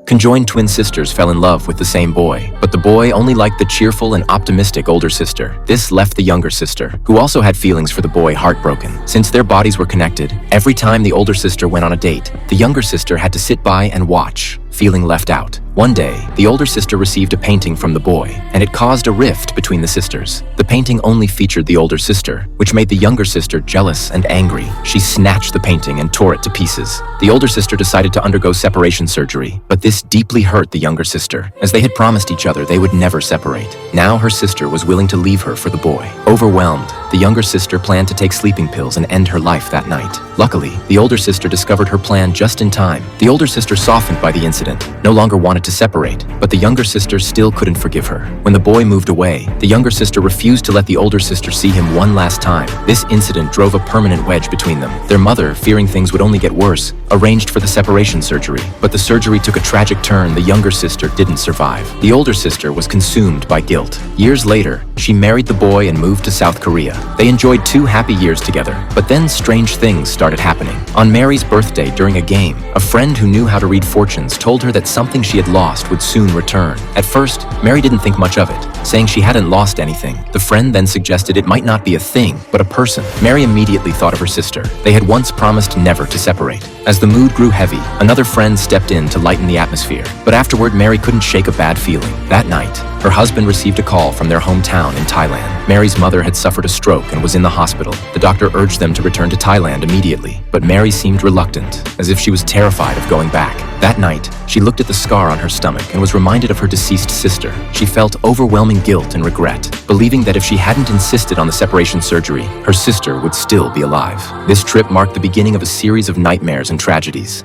Conjoined twin sisters fell in love with the same boy, but the boy only liked the cheerful and optimistic older sister. This left the younger sister, who also had feelings for the boy, heartbroken. Since their bodies were connected, every time the older sister went on a date, the younger sister had to sit by and watch, feeling left out. One day, the older sister received a painting from the boy, and it caused a rift between the sisters. The painting only featured the older sister, which made the younger sister jealous and angry. She snatched the painting and tore it to pieces. The older sister decided to undergo separation surgery, but this deeply hurt the younger sister, as they had promised each other they would never separate. Now her sister was willing to leave her for the boy. Overwhelmed, the younger sister planned to take sleeping pills and end her life that night. Luckily, the older sister discovered her plan just in time. The older sister, softened by the incident, no longer wanted to separate, but the younger sister still couldn't forgive her. When the boy moved away, the younger sister refused to let the older sister see him one last time. This incident drove a permanent wedge between them. Their mother, fearing things would only get worse, arranged for the separation surgery. But the surgery took a tragic turn. The younger sister didn't survive. The older sister was consumed by guilt. Years later, she married the boy and moved to South Korea. They enjoyed 2 happy years together, but then strange things started happening. On Mary's birthday, during a game, a friend who knew how to read fortunes told her that something she had lost would soon return. At first, Mary didn't think much of it, saying she hadn't lost anything. The friend then suggested it might not be a thing, but a person. Mary immediately thought of her sister. They had once promised never to separate. As the mood grew heavy, another friend stepped in to lighten the atmosphere. But afterward, Mary couldn't shake a bad feeling. That night, her husband received a call from their hometown in Thailand. Mary's mother had suffered a stroke and was in the hospital. The doctor urged them to return to Thailand immediately, but Mary seemed reluctant, as if she was terrified of going back. That night, she looked at the scar on her stomach and was reminded of her deceased sister. She felt overwhelming guilt and regret, believing that if she hadn't insisted on the separation surgery, her sister would still be alive. This trip marked the beginning of a series of nightmares and tragedies.